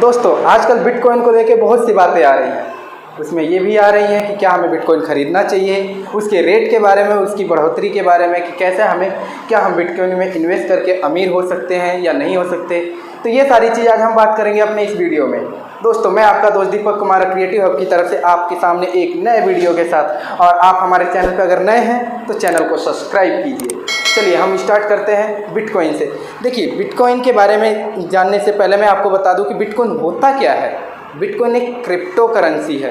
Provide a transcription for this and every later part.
दोस्तों आजकल बिटकॉइन को लेके बहुत सी बातें आ रही हैं। उसमें ये भी आ रही हैं कि क्या हमें बिटकॉइन ख़रीदना चाहिए, उसके रेट के बारे में, उसकी बढ़ोतरी के बारे में कि कैसे क्या हम बिटकॉइन में इन्वेस्ट करके अमीर हो सकते हैं या नहीं हो सकते। तो ये सारी चीज़ आज हम बात करेंगे अपने इस वीडियो में। दोस्तों मैं आपका दोस्त दीपक कुमार क्रिएटिव हब की तरफ से आपके सामने एक नए वीडियो के साथ, और आप हमारे चैनल पर अगर नए हैं तो चैनल को सब्सक्राइब कीजिए। चलिए हम स्टार्ट करते हैं बिटकॉइन से। देखिए, बिटकॉइन के बारे में जानने से पहले मैं आपको बता दूं कि बिटकॉइन होता क्या है। बिटकॉइन एक क्रिप्टो करेंसी है।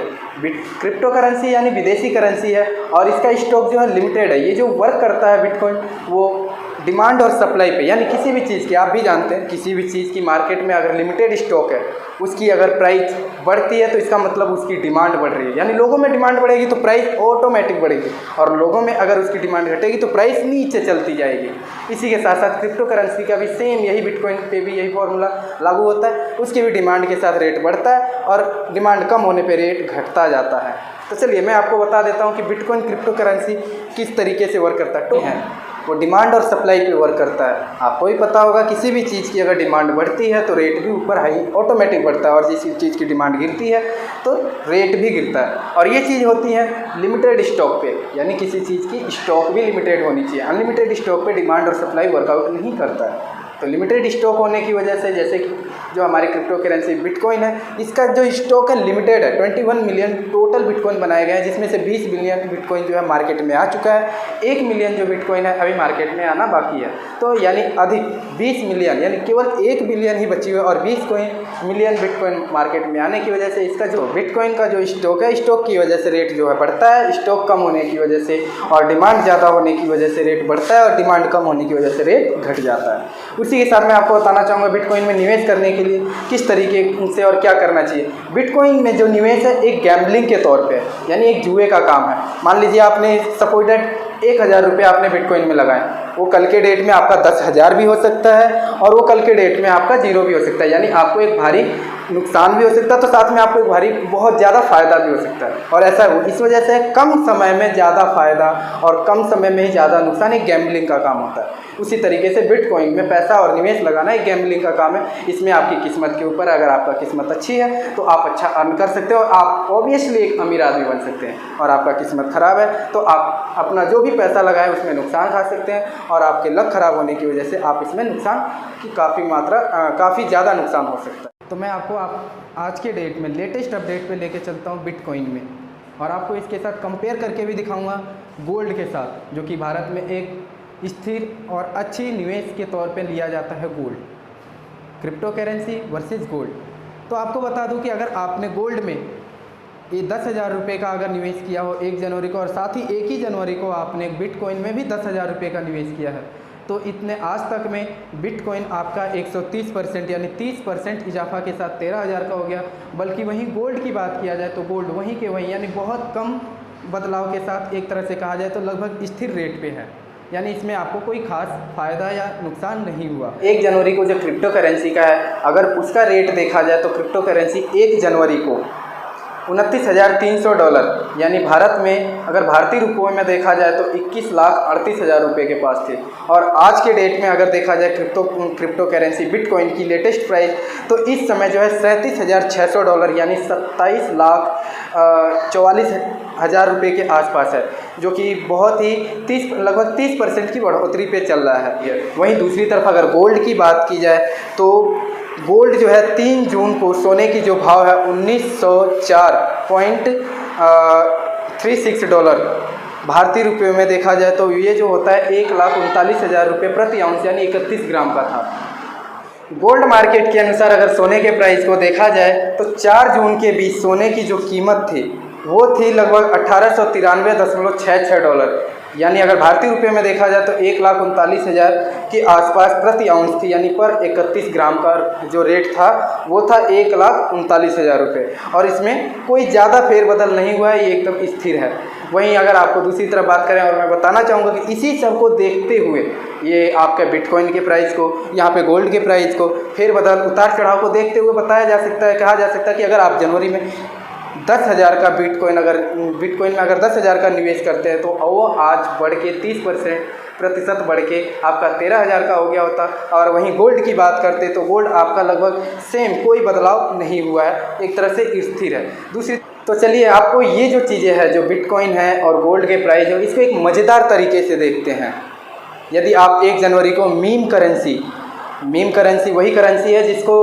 क्रिप्टो करेंसी यानी विदेशी करेंसी है, और इसका स्टॉक जो है लिमिटेड है। ये जो वर्क करता है बिटकॉइन, वो डिमांड और सप्लाई पे, यानी किसी भी चीज़ की, आप भी जानते हैं किसी भी चीज़ की मार्केट में अगर लिमिटेड स्टॉक है, उसकी अगर प्राइस बढ़ती है तो इसका मतलब उसकी डिमांड बढ़ रही है। यानी लोगों में डिमांड बढ़ेगी तो प्राइस ऑटोमेटिक बढ़ेगी, और लोगों में अगर उसकी डिमांड घटेगी तो प्राइस नीचे चलती जाएगी। इसी के साथ साथ क्रिप्टो करेंसी का भी सेम यही, बिटकॉइन पे भी यही फॉर्मूला लागू होता है। उसकी भी डिमांड के साथ रेट बढ़ता है और डिमांड कम होने पर रेट घटता जाता है। तो चलिए मैं आपको बता देता हूँ कि बिटकॉइन क्रिप्टो करेंसी किस तरीके से वर्क करता है। वो डिमांड और सप्लाई पे वर्क करता है। आपको ही पता होगा किसी भी चीज़ की अगर डिमांड बढ़ती है तो रेट भी ऊपर हाई ऑटोमेटिक बढ़ता है, और जिस चीज़ की डिमांड गिरती है तो रेट भी गिरता है। और ये चीज़ होती है लिमिटेड स्टॉक पे, यानी किसी चीज़ की स्टॉक भी लिमिटेड होनी चाहिए। अनलिमिटेड स्टॉक पे डिमांड और सप्लाई वर्कआउट नहीं करता है। तो लिमिटेड स्टॉक होने की वजह से, जैसे कि जो हमारी क्रिप्टो करेंसी बिटकॉइन है, इसका जो स्टॉक है लिमिटेड है। 21 मिलियन टोटल बिटकॉइन बनाए गए हैं, जिसमें से 20 मिलियन बिटकॉइन जो है मार्केट में आ चुका है। 1 मिलियन जो बिटकॉइन है अभी मार्केट में आना बाकी है। तो यानी अधिक 20 मिलियन, यानी केवल 1 बिलियन ही बची हुई है, और 20 मिलियन बिटकॉइन मार्केट में आने की वजह से इसका जो बिटकॉइन का जो स्टॉक है, स्टॉक की वजह से रेट जो है बढ़ता है। स्टॉक कम होने की वजह से और डिमांड ज़्यादा होने की वजह से रेट बढ़ता है, और डिमांड कम होने की वजह से रेट घट जाता है। उसी के साथ मैं आपको बताना चाहूँगा बिटकॉइन में निवेश करने के लिए किस तरीके से और क्या करना चाहिए। बिटकॉइन में जो निवेश है एक गैम्बलिंग के तौर पे, यानी एक जुए का काम है। मान लीजिए आपने सपोज दैट 1000 रुपये आपने बिटकॉइन में लगाए, वो कल के डेट में आपका 10,000 भी हो सकता है, और वो कल के डेट में आपका 0 भी हो सकता है। यानी आपको एक भारी नुकसान भी हो सकता है, तो साथ में आपको एक भारी बहुत ज़्यादा फ़ायदा भी हो सकता है। और ऐसा इस वजह से कम समय में ज़्यादा फ़ायदा और कम समय में ही ज़्यादा नुकसान एक गैम्बलिंग का काम होता है। उसी तरीके से बिटकॉइन में पैसा और निवेश लगाना एक गैम्बलिंग का काम है। इसमें आपकी किस्मत के ऊपर, अगर आपका किस्मत अच्छी है तो आप अच्छा अर्न कर सकते हो, और आप ऑब्वियसली एक अमीर आदमी बन सकते हैं। और आपका किस्मत ख़राब है तो आप अपना जो भी पैसा लगाए उसमें नुकसान खा सकते हैं, और आपके लक ख़राब होने की वजह से आप इसमें नुकसान की काफ़ी ज़्यादा नुकसान हो सकता है। तो मैं आपको आज के डेट में लेटेस्ट अपडेट पे लेके चलता हूँ बिटकॉइन में, और आपको इसके साथ कंपेयर करके भी दिखाऊंगा गोल्ड के साथ, जो कि भारत में एक स्थिर और अच्छी निवेश के तौर पे लिया जाता है gold. Crypto currency versus gold. तो आपको बता दूं कि अगर आपने गोल्ड में ये 10,000 रुपये का अगर निवेश किया हो 1 जनवरी को, और साथ ही 1 ही जनवरी को आपने बिटकॉइन में भी 10,000 रुपये का निवेश किया है, तो इतने आज तक में बिटकॉइन आपका 130% यानी 30% इजाफा के साथ 13,000 का हो गया। बल्कि वहीं गोल्ड की बात किया जाए तो गोल्ड वहीं के वहीं, यानी बहुत कम बदलाव के साथ, एक तरह से कहा जाए तो लगभग स्थिर रेट पे है। यानी इसमें आपको कोई खास फ़ायदा या नुकसान नहीं हुआ। 1 जनवरी को जो क्रिप्टो करेंसी का है, अगर उसका रेट देखा जाए तो क्रिप्टो करेंसी 1 जनवरी को $29,300, यानी भारत में अगर भारतीय रुपयों में देखा जाए तो 21,38,000 रुपये के पास थे। और आज के डेट में अगर देखा जाए क्रिप्टो करेंसी बिटकॉइन की लेटेस्ट प्राइस, तो इस समय जो है $37,600, यानी 27,44,000 रुपये के आसपास है, जो कि बहुत ही लगभग 30% की बढ़ोतरी पे चल रहा है। वहीं दूसरी तरफ अगर गोल्ड की बात की जाए तो गोल्ड जो है 3 जून को सोने की जो भाव है $1904.36, भारतीय रुपये में देखा जाए तो ये जो होता है 1,39,000 रुपये प्रति आउंस, यानी 31 ग्राम का था। गोल्ड मार्केट के अनुसार अगर सोने के प्राइस को देखा जाए तो 4 जून के बीच सोने की जो कीमत थी वो थी लगभग $1,893.66, यानी अगर भारतीय रुपये में देखा जाए तो 1,39,000 के आसपास प्रति आउंस थी। यानी पर 31 ग्राम का जो रेट था वो था 1,39,000 रुपये, और इसमें कोई ज़्यादा फेरबदल नहीं हुआ है, ये एकदम स्थिर है। वहीं अगर आपको दूसरी तरफ बात करें, और मैं बताना चाहूँगा कि इसी सब को देखते हुए ये आपके बिटकॉइन के प्राइस को, यहाँ पे गोल्ड के प्राइस को, फेरबदल उतार चढ़ाव को देखते हुए बताया जा सकता है, कहा जा सकता है कि अगर आप जनवरी में 10,000 का बिटकॉइन में अगर 10,000 का निवेश करते हैं तो वो आज बढ़ के प्रतिशत बढ़ के आपका 13,000 का हो गया होता। और वहीं गोल्ड की बात करते तो गोल्ड आपका लगभग सेम, कोई बदलाव नहीं हुआ है, एक तरह से स्थिर है। दूसरी तो चलिए आपको ये जो चीज़ें हैं, जो बिटकॉइन है और गोल्ड के प्राइस है, इसको एक मज़ेदार तरीके से देखते हैं। यदि आप 1 जनवरी को मीम करेंसी वही करेंसी है जिसको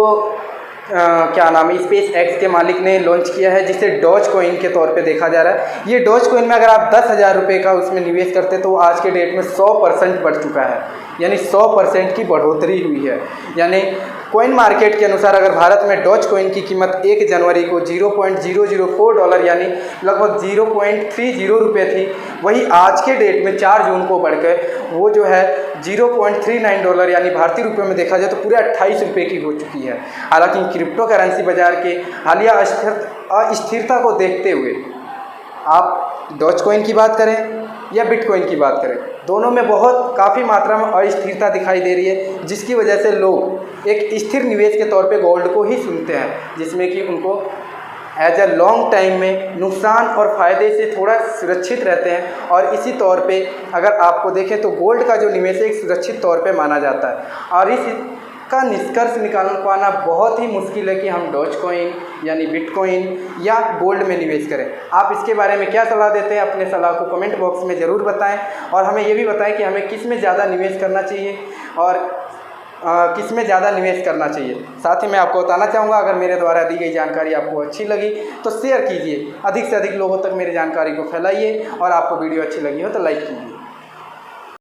क्या नाम है, स्पेस एक्स के मालिक ने लॉन्च किया है, जिसे डॉज कॉइन के तौर पे देखा जा रहा है। ये डॉज कॉइन में अगर आप 10,000 रुपये का उसमें निवेश करते तो आज के डेट में 100% बढ़ चुका है, यानी 100% की बढ़ोतरी हुई है। यानी कॉइन मार्केट के अनुसार अगर भारत में डॉज कॉइन की कीमत 1 जनवरी को $0.004 यानी लगभग 0.30 रुपये थी, वही आज के डेट में 4 जून को बढ़कर वो जो है $0.39 यानी भारतीय रुपये में देखा जाए तो पूरे 28 रुपये की हो चुकी है। हालांकि क्रिप्टो करेंसी बाजार के हालिया अस्थिरता को देखते हुए आप डॉज कॉइन की बात करें या बिटकॉइन की बात करें, दोनों में काफ़ी मात्रा में अस्थिरता दिखाई दे रही है, जिसकी वजह से लोग एक स्थिर निवेश के तौर पे गोल्ड को ही चुनते हैं, जिसमें कि उनको एज अ लॉन्ग टाइम में नुकसान और फ़ायदे से थोड़ा सुरक्षित रहते हैं। और इसी तौर पे अगर आपको देखें तो गोल्ड का जो निवेश है एक सुरक्षित तौर पे माना जाता है। और इसका निष्कर्ष निकाल पाना बहुत ही मुश्किल है कि हम डॉज कॉइन यानी बिटकॉइन या गोल्ड में निवेश करें। आप इसके बारे में क्या सलाह देते हैं, अपने सलाह को कमेंट बॉक्स में ज़रूर बताएं और हमें ये भी बताएं कि हमें किस में ज़्यादा निवेश करना चाहिए और किस में ज़्यादा निवेश करना चाहिए। साथ ही मैं आपको बताना चाहूँगा, अगर मेरे द्वारा दी गई जानकारी आपको अच्छी लगी तो शेयर कीजिए, अधिक से अधिक लोगों तक मेरी जानकारी को फैलाइए और आपको वीडियो अच्छी लगी हो तो लाइक कीजिए।